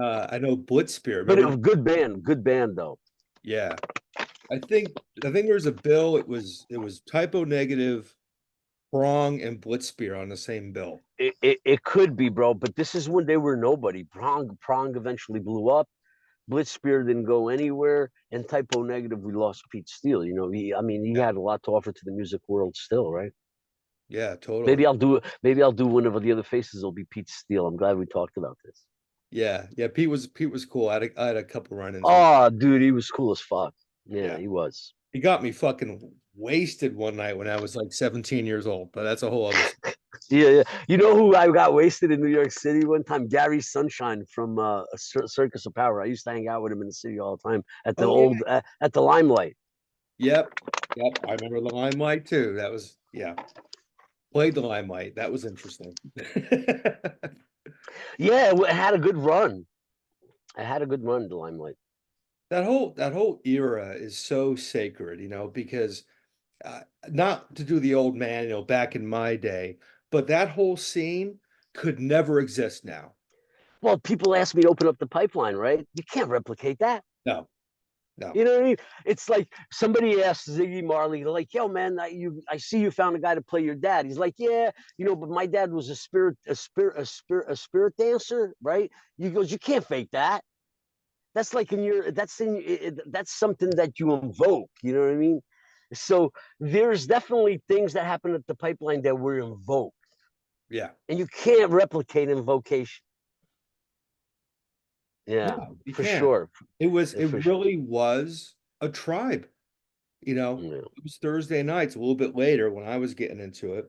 I know Blitzspear. But it Remember? was good band though. Yeah, I think there was a bill. It was Typo Negative, Prong, and Blitzspear on the same bill. It could be, bro, but this is when they were nobody. Prong eventually blew up. Blitzspear didn't go anywhere, and Typo Negative, we lost Pete Steele. He Yeah, had a lot to offer to the music world still, right? yeah, totally. Maybe I'll do one of the other faces. It'll be Pete Steele. I'm glad we talked about this. Yeah, yeah. Pete was cool. I had a couple run-ins with. Oh, dude, he was cool as fuck. Yeah, Yeah, he was. he got me fucking wasted one night when I was like 17 years old. But that's a whole other story. Yeah, yeah. You know who I got wasted in New York City one time? Gary Sunshine from Circus of Power. I used to hang out with him in the city all the time at the Oh yeah. old at the Limelight. Yep, yep. I remember the Limelight too. That was yeah. Played the Limelight. That was interesting. Yeah, it had a good run. I had a good run, the Limelight. That whole era is so sacred, because not to do the old man, back in my day, but that whole scene could never exist now. Well, people ask me to open up the pipeline, right? You can't replicate that. No, no. You know what I mean? It's like somebody asked Ziggy Marley, they're like, "Yo, man, I see you found a guy to play your dad." He's like, "Yeah, but my dad was a spirit dancer, right?" He goes, "You can't fake that. That's like that's something that you invoke. You know what I mean?" So there's definitely things that happen at the pipeline that were invoked, Yeah. and you can't replicate invocation. Yeah, No, you for can't. sure. It For sure. really was a tribe, Yeah. It was Thursday nights, a little bit later when I was getting into it.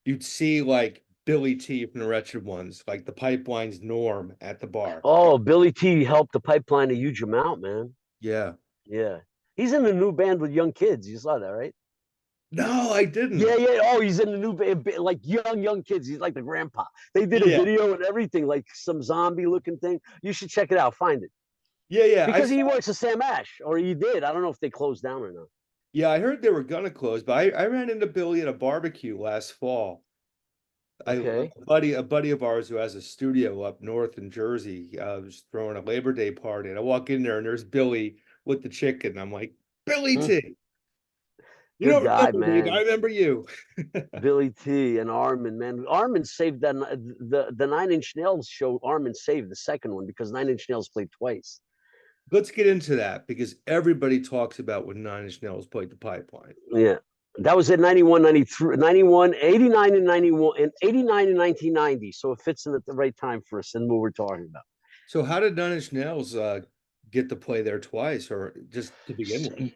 You'd see like Billy T from the Wretched Ones, like the Pipeline's Norm at the bar. Oh, Billy T helped the pipeline a huge amount, man. Yeah. Yeah. He's in the new band with young kids. You saw that, right? No, I Yeah, didn't. yeah. Oh, he's in the new band, like young kids. He's like the grandpa. They did a Yeah. video and everything, like some zombie looking thing. You should check it out. Find it Yeah, yeah. I because saw he works at Sam Ash, or he did. I don't know if they closed down or not. Yeah, I heard they were gonna close, but I ran into Billy at a barbecue last fall. A Okay. buddy of ours who has a studio up north in Jersey, was throwing a Labor Day party, and I walk in there and there's Billy with the chicken. I'm like, Billy Hmm. T, you Good don't guy, remember me, but I man. remember you. Billy T and Armin, man. Armin saved that the Nine Inch Nails show. Armin saved the second one because Nine Inch Nails played twice. Let's get into that because everybody talks about when Nine Inch Nails played the Pipeline. Yeah. That was at 91, 93, 91, 89, and 91, and 89 and 1990. So it fits in at the right time for us and what we're talking about. So how did Nine Inch Nails get to play there twice, or just to begin with?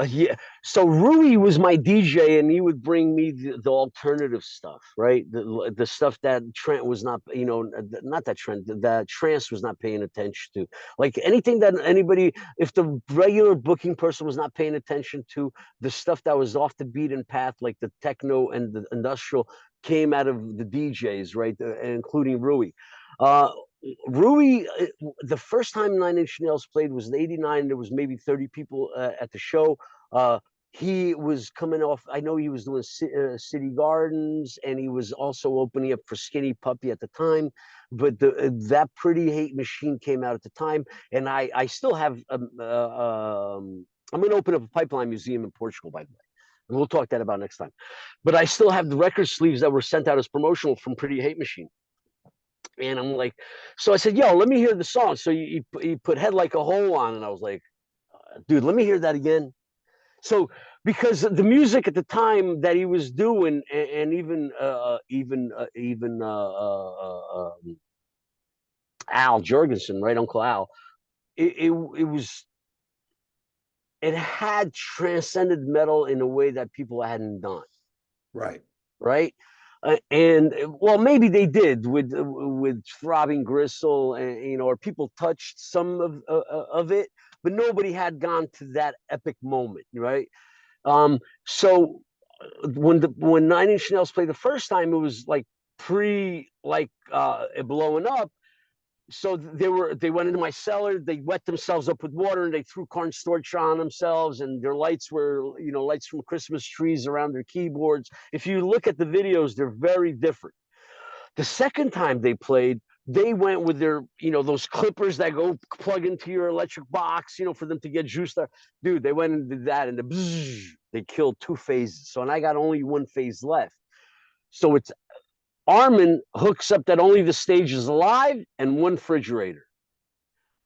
Yeah. So Rui was my DJ, and he would bring me the alternative stuff, right? The stuff that Trent was not, not that Trent, that Trance was not paying attention to. Like anything that anybody, if the regular booking person was not paying attention to, the stuff that was off the beaten path, like the techno and the industrial, came out of the DJs, right? Including Rui. Uh, Rui, the first time Nine Inch Nails played was in '89. There was maybe 30 people at the show. Uh, he was coming off. I know he was doing City Gardens, and he was also opening up for Skinny Puppy at the time. But that Pretty Hate Machine came out at the time, and I still have. I'm going to open up a pipeline museum in Portugal, by the way. And we'll talk that about next time. But I still have the record sleeves that were sent out as promotional from Pretty Hate Machine. And I'm like, so I said, yo, let me hear the song. So you put Head Like a Hole on, and I was like, dude, let me hear that again. So because the music at the time that he was doing, and even Al Jorgensen, right, Uncle Al, it was, it had transcended metal in a way that people hadn't done, Right. right? And well, maybe they did with Throbbing Gristle, and or people touched some of it, but nobody had gone to that epic moment, right? So when Nine Inch Nails played the first time, it was like pre like blowing up. So they went into my cellar, they wet themselves up with water, and they threw cornstarch on themselves, and their lights were, lights from Christmas trees around their keyboards. If you look at the videos, they're very different. The second time they played, they went with their, those clippers that go plug into your electric box, for them to get juice there. Dude, they went and did that, and they killed two phases. So, and I got only one phase left. So it's Armin hooks up that only the stage is alive and one refrigerator.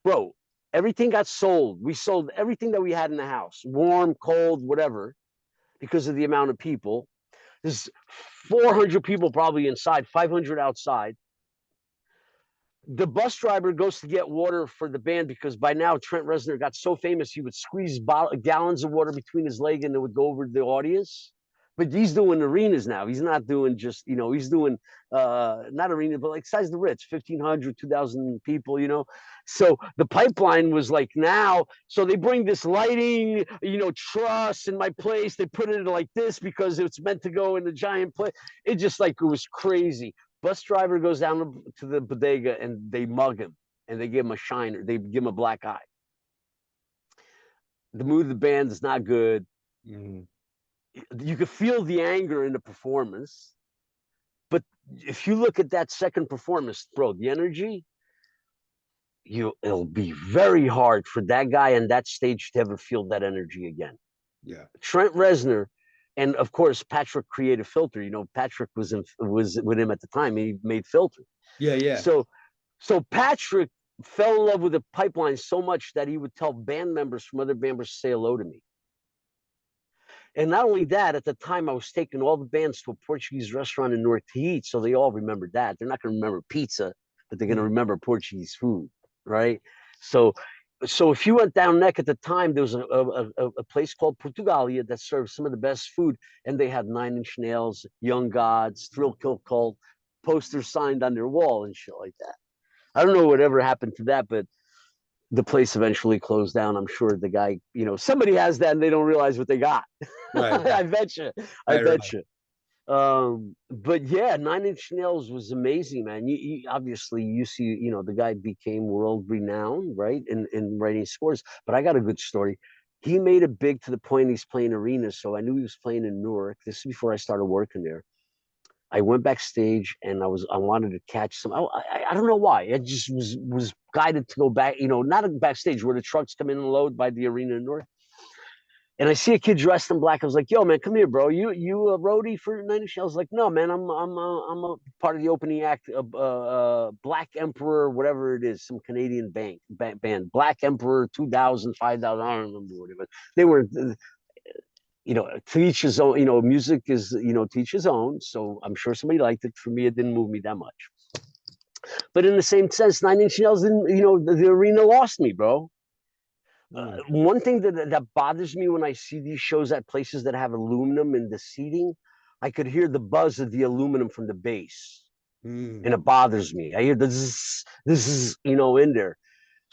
Bro, everything got sold. We sold everything that we had in the house, warm, cold, whatever, because of the amount of people. There's 400 people probably inside, 500 outside. The bus driver goes to get water for the band because by now Trent Reznor got so famous he would squeeze gallons of water between his leg and it would go over to the audience. But he's doing arenas now. He's not doing just, he's doing not arena, but like size of the Ritz, 1,500, 2,000 people, So the pipeline was like now, so they bring this lighting, truss in my place. They put it like this because it's meant to go in the giant place. It just like, it was crazy. Bus driver goes down to the bodega and they mug him and they give him a shiner. They give him a black eye. The mood of the band is not good. Mm. You could feel the anger in the performance. But if you look at that second performance, bro, the energy, it'll be very hard for that guy on that stage to ever feel that energy again. Yeah. Trent Reznor, and of course Patrick created Filter. Patrick was with him at the time. He made Filter. Yeah. Yeah. So Patrick fell in love with the pipeline so much that he would tell band members from other band members to say hello to me. And not only that, at the time I was taking all the bands to a Portuguese restaurant in Newark to eat, so they all remembered that. They're not going to remember pizza, but they're going to remember Portuguese food, right? So if you went down neck at the time, there was a place called Portugalia that served some of the best food, and they had Nine Inch Nails, Young Gods, Thrill Kill Cult posters signed on their wall and shit like that. I don't know whatever happened to that, but the place eventually closed down. I'm sure the guy, somebody has that and they don't realize what they got. Right. I bet you. I Right. bet Right. you. But yeah, Nine Inch Nails was amazing, man. You obviously you see, the guy became world renowned, right, in writing scores. But I got a good story. He made it big to the point he's playing arenas. So I knew he was playing in Newark. This is before I started working there. I went backstage and I wanted to catch some. I don't know why. It just was guided to go back. Not backstage where the trucks come in and load by the arena in North. And I see a kid dressed in black. I was like, "Yo, man, come here, bro. You a roadie for Nine Inch Nails?" I was like, "No, man. I'm a part of the opening act of Black Emperor, whatever it is, some Canadian band, Black Emperor 2000, 5000. I don't remember what it was. They were." To each his own, music is, to each his own. So I'm sure somebody liked it. For me, it didn't move me that much. But in the same sense, Nine Inch Nails didn't, the arena lost me, bro. One thing that bothers me when I see these shows at places that have aluminum in the seating, I could hear the buzz of the aluminum from the bass. And it bothers me. I hear this is, in there.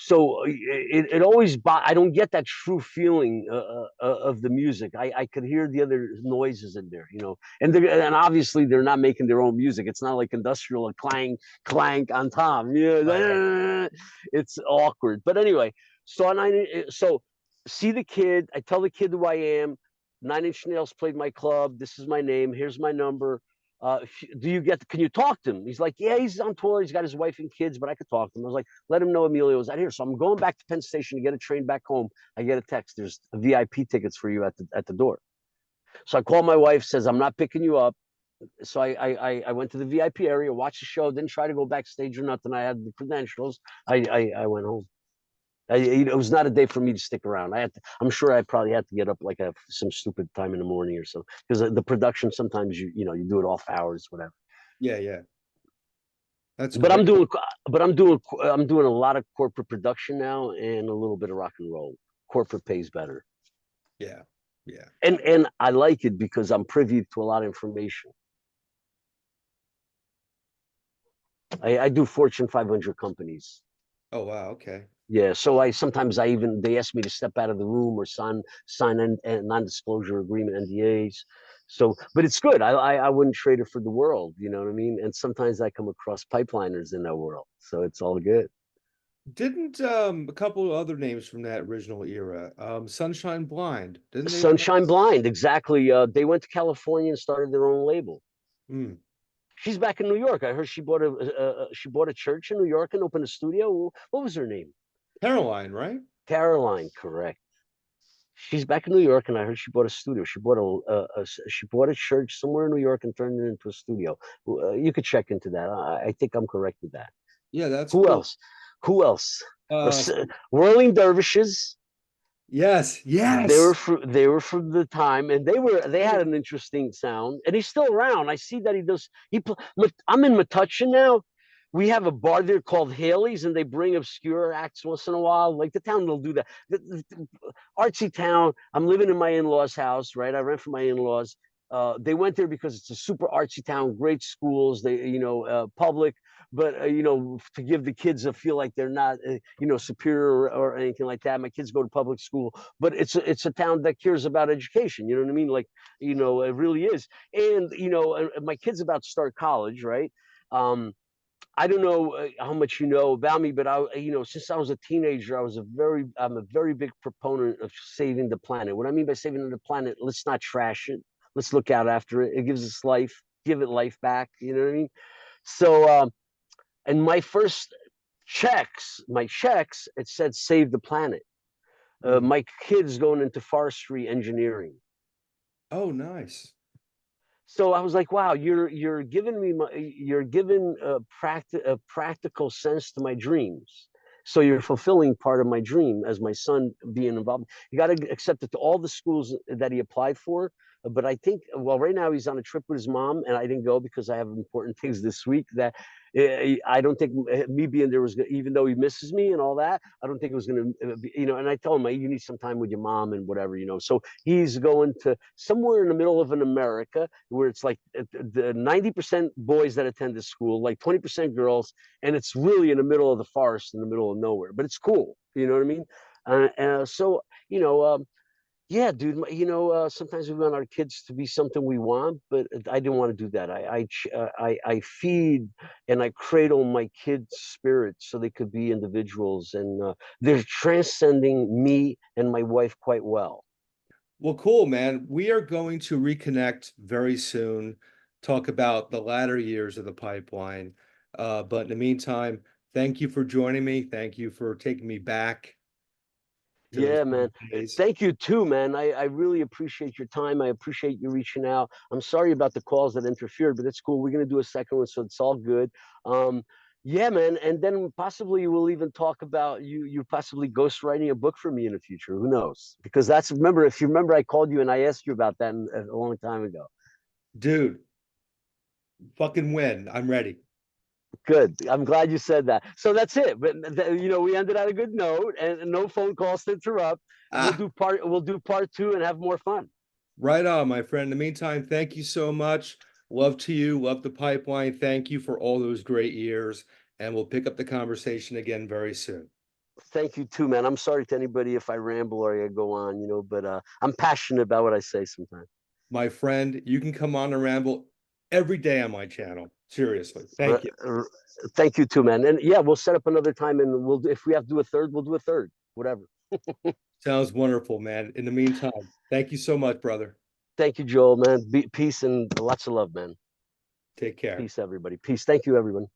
So it always, I don't get that true feeling of the music. I could hear the other noises in there, and obviously they're not making their own music. It's not like industrial clang, clank on tom. Yeah, it's awkward. But anyway, so see the kid. I tell the kid who I am. Nine Inch Nails played my club. This is my name. Here's my number. Can you talk to him? He's like, yeah, he's on tour. He's got his wife and kids, but I could talk to him. I was like, let him know Emilio's out here. So I'm going back to Penn Station to get a train back home. I get a text. There's VIP tickets for you at the door. So I call my wife, says, I'm not picking you up. So I went to the VIP area, watched the show, didn't try to go backstage or nothing. I had the credentials. I went home. It was not a day for me to stick around. I'm sure I probably had to get up like some stupid time in the morning or so, because the production sometimes you do it off hours, whatever. Yeah, yeah. That's But great. I'm doing a lot of corporate production now and a little bit of rock and roll. Corporate pays better, Yeah, yeah. and I like it because I'm privy to a lot of information. I do Fortune 500 companies. Oh wow, okay. Yeah, so I sometimes I even they ask me to step out of the room or sign a non-disclosure agreement NDAs. So, but it's good. I wouldn't trade it for the world. You know what I mean? And sometimes I come across pipeliners in that world, so it's all good. Didn't a couple of other names from that original era, Sunshine Blind, didn't they? Sunshine Blind, exactly. They went to California and started their own label. Hmm. She's back in New York. I heard she bought a church in New York and opened a studio. What was her name? Caroline, right? Caroline, correct. She's back in New York, and I heard she bought a studio. She bought a church somewhere in New York and turned it into a studio. You could check into that. I think I'm correct with that. Yeah, that's Who cool. else? Who else? Uh, Whirling Dervishes. yes, yes. They were from the time, and they had an interesting sound. And he's still around. I see that he does. I'm in Metuchen now. We have a bar there called Haley's, and they bring obscure acts once in a while. Like the town, they'll do that. Artsy town. I'm living in my in-laws' house, right? I rent from my in-laws. They went there because it's a super artsy town, great schools, public, but to give the kids a feel like they're not, superior or anything like that. My kids go to public school, but it's a town that cares about education. You know what I mean? Like, it really is. And my kid's about to start college, right? I don't know how much you know about me, but since I was a teenager, I'm a very big proponent of saving the planet. What I mean by saving the planet, let's not trash it. Let's look out after it. It gives us life, give it life back. You know what I mean? So, and my checks, it said save the planet. Hmm. My kid's going into forestry engineering. Oh, nice. So I was like, wow, you're giving me you're giving a practical sense to my dreams. So you're fulfilling part of my dream as my son being involved. You got to accept it to all the schools that he applied for. But I think, well, right now he's on a trip with his mom, and I didn't go because I have important things this week. That I don't think me being there was, even though he misses me and all that, I don't think it was going to, And I told him, you need some time with your mom and whatever. So he's going to somewhere in the middle of an America where it's like the 90% boys that attend this school, like 20% girls, and it's really in the middle of the forest, in the middle of nowhere. But it's cool, you know what I mean? So yeah, dude. Sometimes we want our kids to be something we want, but I didn't want to do that. I feed and I cradle my kids' spirits so they could be individuals, and they're transcending me and my wife quite well. Well, cool, man. We are going to reconnect very soon, talk about the latter years of the pipeline. But in the meantime, thank you for joining me. Thank you for taking me back to those Yeah, man. days. Thank you too, man. I really appreciate your time. I appreciate you reaching out. I'm sorry about the calls that interfered, but it's cool. We're gonna do a second one, so it's all good. Um, yeah, man. And then possibly we'll even talk about you possibly ghostwriting a book for me in the future. Who knows? Because if you remember, I called you and I asked you about that a long time ago. Dude, fucking win. I'm ready. Good. I'm glad you said that. So that's it. But we ended on a good note, and no phone calls to interrupt. Ah, We'll do part two and have more fun. right on, my friend. In the meantime, thank you so much. Love to you. Love the pipeline. Thank you for all those great years. And we'll pick up the conversation again very soon. Thank you too, man. I'm sorry to anybody if I ramble or I go on, but I'm passionate about what I say sometimes. My friend, you can come on and ramble every day on my channel. Seriously. Uh, Thank you. uh, Thank you too, man. And yeah, we'll set up another time, and if we have to do a third, we'll do a third. Whatever. Sounds wonderful, man. In the meantime, thank you so much, brother. Thank you, Joel, man. Peace and lots of love, man. Take care. Peace, everybody. Peace. Thank you, everyone.